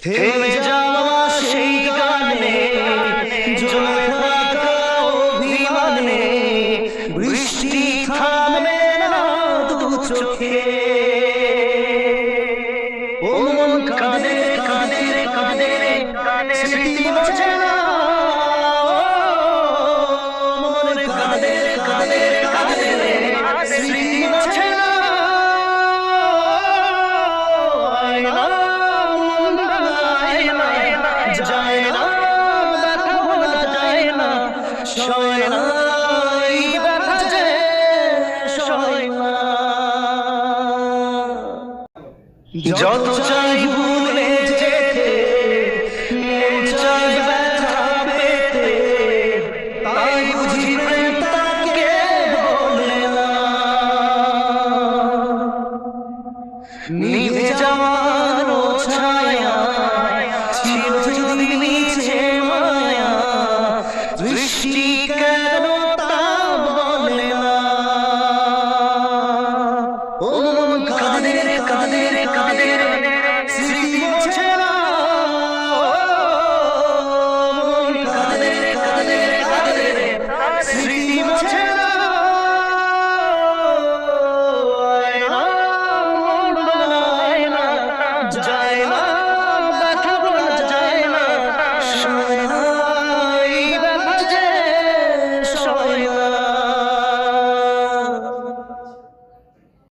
থেমে যাওয়া সেই গানে জমে থাকা অভিমানে বৃষ্টি থামে না দু চোখে ও মন কাঁদে কাঁদে কাঁদে স্মৃতি মোছে না মন কাঁদে কাঁদে কাঁদে স্মৃতি মোছে না যত চাই ভুলে যেতে মন চাই ব্যথা পেতে তাই বুঝি প্রেম তাকে বলে না